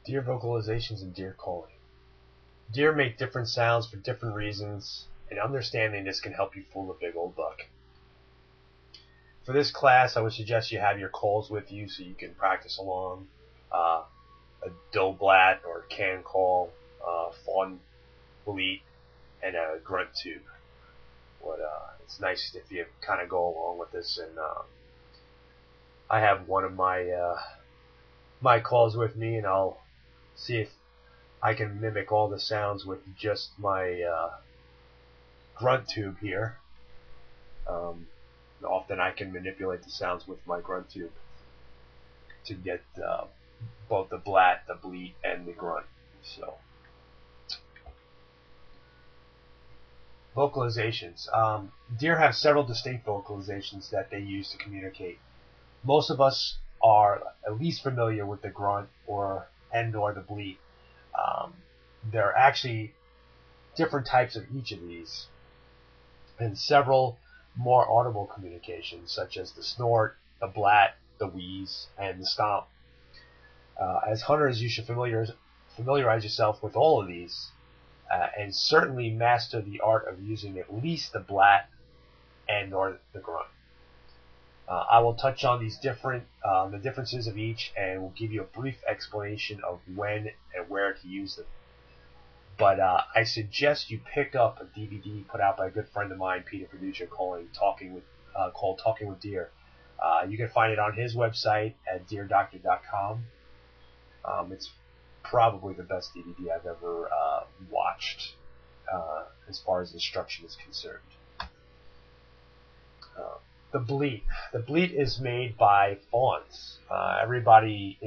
Deer vocalizations and deer calling. Deer make different sounds for different reasons, and understanding this can help you fool a big old buck. For this class, I would suggest you have your calls with you so you can practice along. A doe blat or can call, fawn bleat, and a grunt tube. It's nice if you kind of go along with this. And I have one of my calls with me, and I'll see if I can mimic all the sounds with just my grunt tube here. Often I can manipulate the sounds with my grunt tube to get both the blat, the bleat, and the grunt. So, vocalizations. Deer have several distinct vocalizations that they use to communicate. Most of us are at least familiar with the grunt or the bleat. There are actually different types of each of these, and several more audible communications, such as the snort, the blat, the wheeze, and the stomp. As hunters, you should familiarize yourself with all of these, and certainly master the art of using at least the blat and/or the grunt. I will touch on these the differences of each, and will give you a brief explanation of when and where to use them. But I suggest you pick up a DVD put out by a good friend of mine, Peter Producer, called Talking with Deer. You can find it on his website at deerdoctor.com. It's probably the best DVD I've ever watched as far as instruction is concerned. The bleat. The bleat is made by fawns. Everybody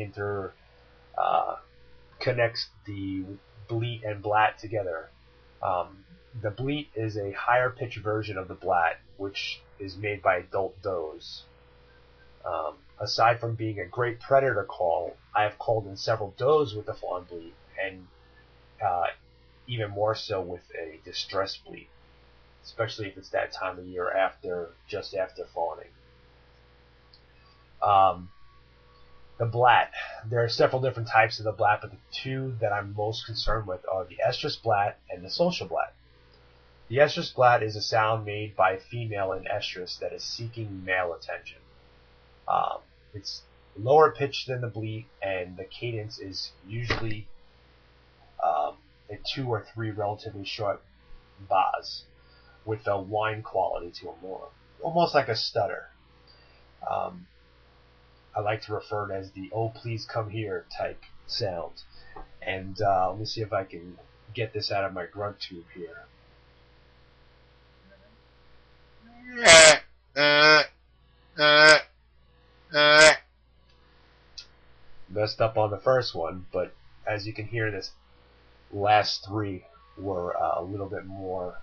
connects the bleat and blat together. The bleat is a higher pitched version of the blat, which is made by adult does. Aside from being a great predator call, I have called in several does with the fawn bleat, and even more so with a distress bleat, especially if it's that time of year just after fawning. The blat. There are several different types of the blat, but the two that I'm most concerned with are the estrus blat and the social blat. The estrus blat is a sound made by a female in estrus that is seeking male attention. It's lower pitched than the bleat, and the cadence is usually a 2 or 3 relatively short bars with a whine quality to them, almost like a stutter. I like to refer to it as the "oh please come here" type sound. And let me see if I can get this out of my grunt tube here. Messed up on the first one, but as you can hear, this last 3 were a little bit more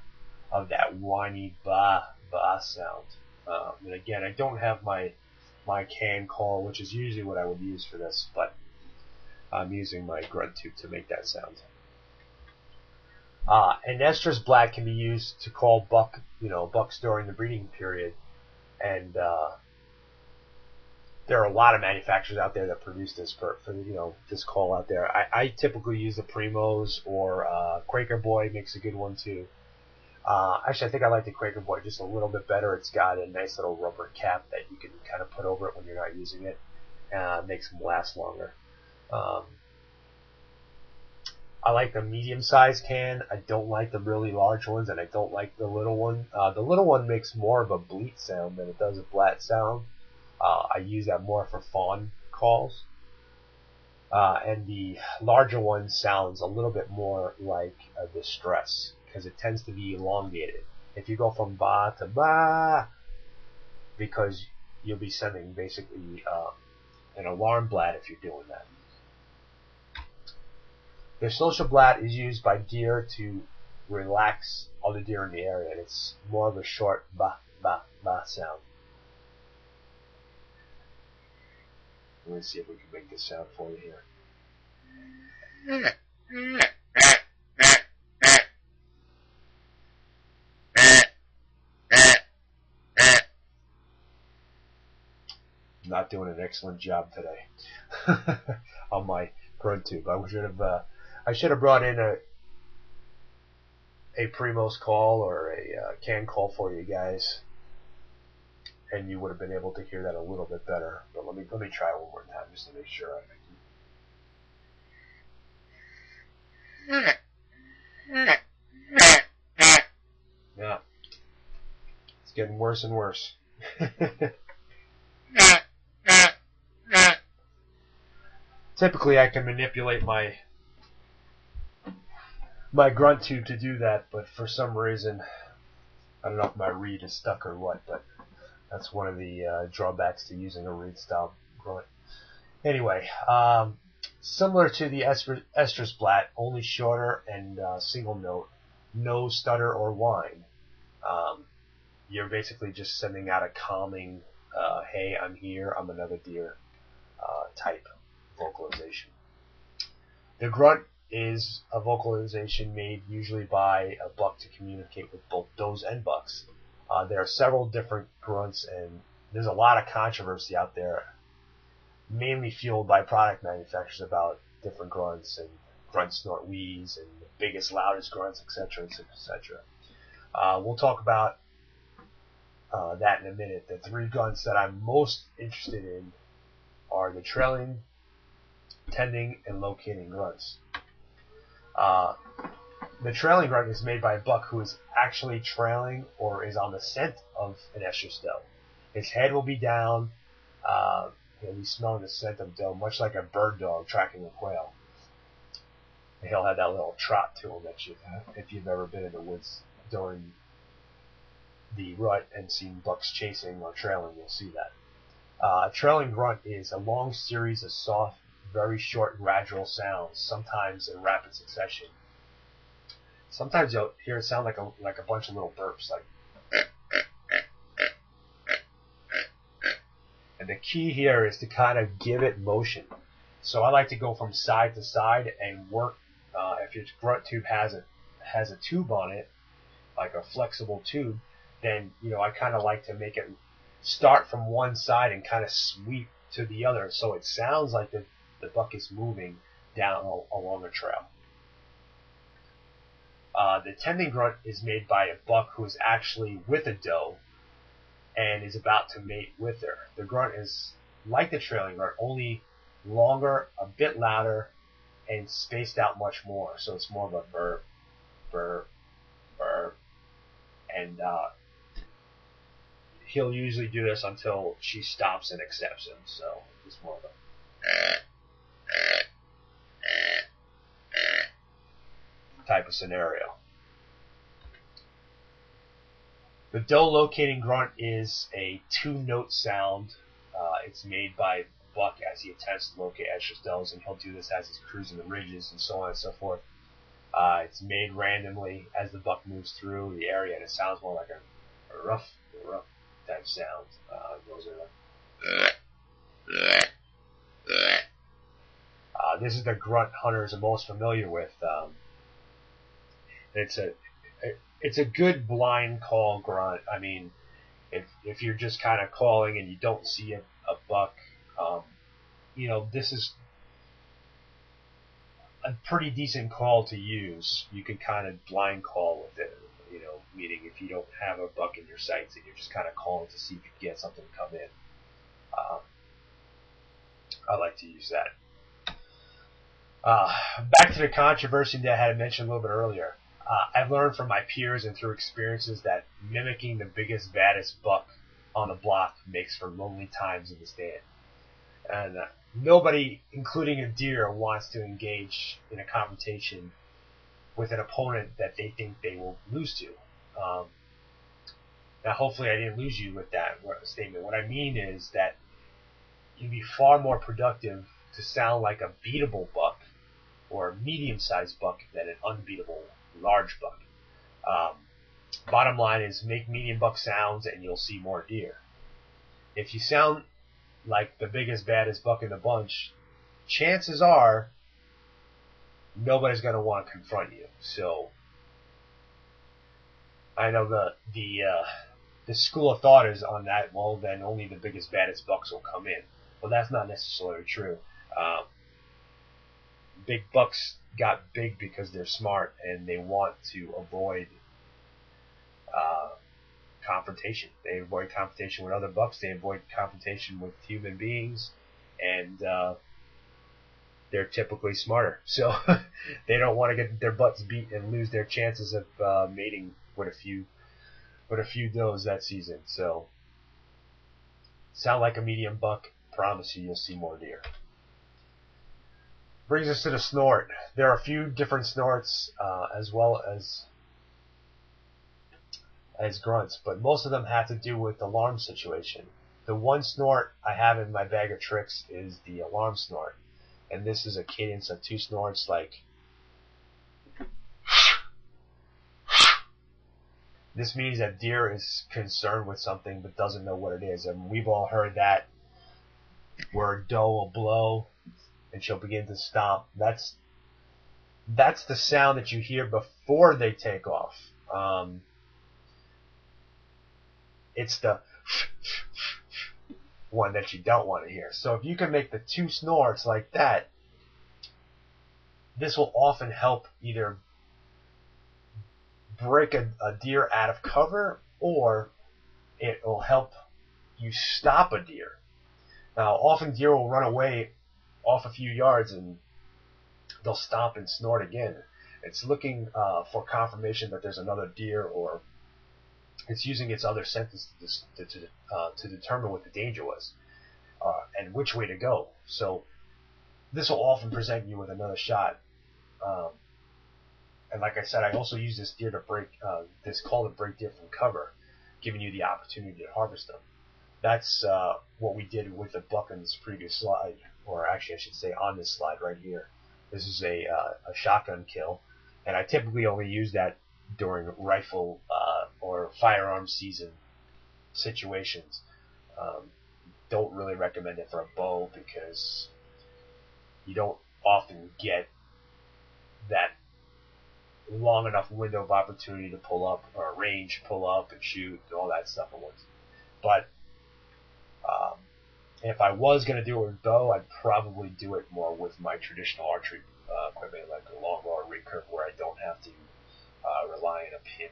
of that whiny ba sound. And again, I don't have my can call, which is usually what I would use for this, but I'm using my grunt tube to make that sound. An estrus blat can be used to call bucks during the breeding period, and there are a lot of manufacturers out there that produce this for this call out there. I typically use the Primos, or Quaker Boy makes a good one too. Actually, I think I like the Quaker Boy just a little bit better. It's got a nice little rubber cap that you can kind of put over it when you're not using it. It makes them last longer. I like the medium-sized can. I don't like the really large ones, and I don't like the little one. The little one makes more of a bleat sound than it does a blat sound. I use that more for fawn calls. And the larger one sounds a little bit more like a distress, because it tends to be elongated. If you go from ba to ba, because you'll be sending basically an alarm blat if you're doing that. The social blat is used by deer to relax other deer in the area, and it's more of a short ba ba ba sound. Let me see if we can make this sound for you here. Not doing an excellent job today on my grunt tube. I should have brought in a Primos call or a can call for you guys, and you would have been able to hear that a little bit better. But let me try one more time just to make sure. Yeah, it's getting worse and worse. Typically, I can manipulate my grunt tube to do that, but for some reason, I don't know if my reed is stuck or what, but that's one of the drawbacks to using a reed style grunt. Anyway, similar to the estrus blat, only shorter and single note, no stutter or whine. You're basically just sending out a calming, hey, I'm here, I'm another deer type vocalization. The grunt is a vocalization made usually by a buck to communicate with both does and bucks. There are several different grunts, and there's a lot of controversy out there, mainly fueled by product manufacturers about different grunts and grunt, snort, wheeze, and the biggest, loudest grunts, etc., etc. We'll talk about that in a minute. The three grunts that I'm most interested in are the trailing, tending, and locating grunts. The trailing grunt is made by a buck who is actually trailing or is on the scent of an estrus doe. His head will be down. He'll be smelling the scent of doe, much like a bird dog tracking a quail. And he'll have that little trot to him if you've ever been in the woods during the rut and seen bucks chasing or trailing, you'll see that. Trailing grunt is a long series of soft, very short, gradual sounds, sometimes in rapid succession. Sometimes you'll hear it sound like a bunch of little burps, like. And the key here is to kind of give it motion. So I like to go from side to side and work. If your grunt tube has a tube on it, like a flexible tube, then I kind of like to make it start from one side and kind of sweep to the other, so it sounds like the buck is moving down along a trail. The tending grunt is made by a buck who is actually with a doe and is about to mate with her. The grunt is like the trailing grunt, only longer, a bit louder, and spaced out much more. So it's more of a burr, burr, burr, and he'll usually do this until she stops and accepts him. So it's more of a type of scenario. The doe locating grunt is a two-note sound. It's made by buck as he attempts to locate estrus does, and he'll do this as he's cruising the ridges and so on and so forth. It's made randomly as the buck moves through the area, and it sounds more like a rough type sound. Those are this is the grunt hunters are most familiar with. It's a good blind call grunt. I mean, if you're just kind of calling and you don't see a buck, this is a pretty decent call to use. You can kind of blind call with it, meaning if you don't have a buck in your sights and you're just kind of calling to see if you can get something to come in. I like to use that. Back to the controversy that I had mentioned a little bit earlier. I've learned from my peers and through experiences that mimicking the biggest, baddest buck on the block makes for lonely times in the stand. And nobody, including a deer, wants to engage in a confrontation with an opponent that they think they will lose to. Now, hopefully I didn't lose you with that statement. What I mean is that you'd be far more productive to sound like a beatable buck or a medium-sized buck than an unbeatable large buck. Bottom line is make medium buck sounds and you'll see more deer. If you sound like the biggest, baddest buck in the bunch, chances are nobody's going to want to confront you. So I know the school of thought is on that, well, then only the biggest, baddest bucks will come in. Well, that's not necessarily true. big bucks got big because they're smart and they want to avoid confrontation. They avoid confrontation with other bucks. They avoid confrontation with human beings, and they're typically smarter. So they don't want to get their butts beat and lose their chances of mating with a few does that season. So sound like a medium buck. Promise you'll see more deer. Brings us to the snort. There are a few different snorts as well as grunts, but most of them have to do with alarm situation. The one snort I have in my bag of tricks is the alarm snort, and this is a cadence of 2 snorts, like this means that deer is concerned with something but doesn't know what it is, and we've all heard that where a doe will blow and she'll begin to stomp. That's the sound that you hear before they take off. It's the one that you don't want to hear. So if you can make the 2 snorts like that, this will often help either break a deer out of cover, or it will help you stop a deer. Now, often deer will run away off a few yards and they'll stomp and snort again. It's looking for confirmation that there's another deer, or it's using its other senses to determine what the danger was and which way to go. So this will often present you with another shot. And like I said, I also use this deer to break this call to break deer from cover, giving you the opportunity to harvest them. That's what we did with the buck in this previous slide, or actually I should say on this slide right here. This is a shotgun kill, and I typically only use that during rifle or firearm season situations. Don't really recommend it for a bow because you don't often get that long enough window of opportunity to pull up, or range, pull up and shoot and all that stuff at once. But if I was going to do it with bow, I'd probably do it more with my traditional archery equipment, like a long raw recurve, where I don't have to rely on a pin.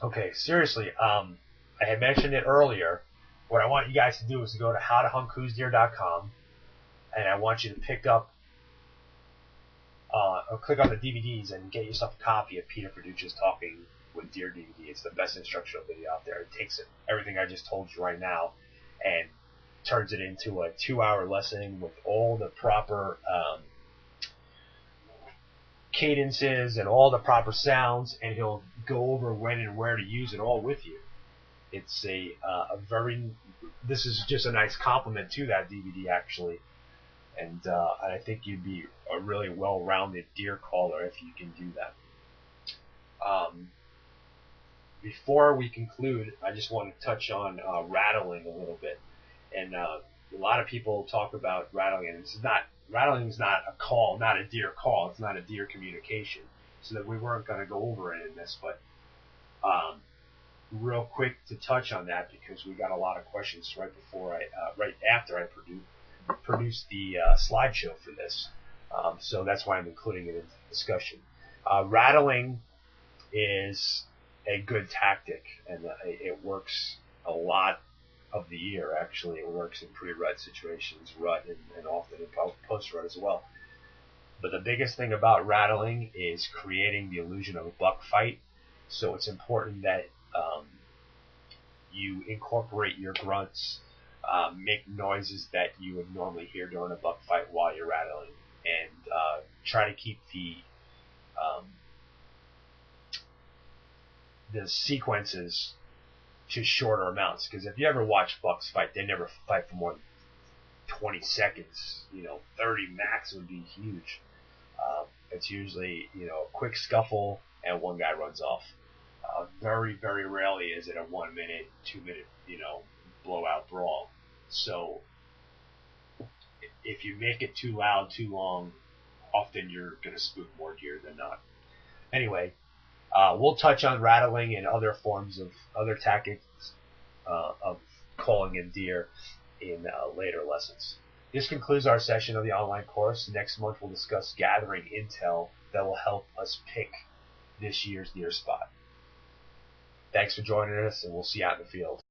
Okay, seriously, I had mentioned it earlier. What I want you guys to do is to go to howtohuntcruisedeer.com, and I want you to pick up or click on the DVDs and get yourself a copy of Peter Verducci's Talking with Deer DVD. It's the best instructional video out there. It takes everything I just told you right now and turns it into a 2-hour lesson with all the proper cadences and all the proper sounds, and he'll go over when and where to use it all with you. It's this is just a nice compliment to that DVD, actually. And I think you'd be a really well-rounded deer caller if you can do that. Before we conclude, I just want to touch on rattling a little bit. And a lot of people talk about rattling, and rattling is not a call, not a deer call. It's not a deer communication. So that we weren't going to go over it in this, but real quick to touch on that, because we got a lot of questions right after I produced the slideshow for this. So that's why I'm including it in the discussion. Rattling is a good tactic, and it works a lot of the year. Actually, it works in pre-rut situations, rut, and often in post-rut as well. But the biggest thing about rattling is creating the illusion of a buck fight. So it's important that you incorporate your grunts, make noises that you would normally hear during a buck fight while you're rattling, and try to keep the sequences to shorter amounts. Because if you ever watch bucks fight, they never fight for more than 20 seconds. 30 max would be huge. It's usually a quick scuffle and one guy runs off. Very, very rarely is it a 1 minute, 2 minute, blowout brawl. So if you make it too loud, too long, often you're going to spook more deer than not. Anyway, we'll touch on rattling and other forms of other tactics of calling in deer in later lessons. This concludes our session of the online course. Next month we'll discuss gathering intel that will help us pick this year's deer spot. Thanks for joining us, and we'll see you out in the field.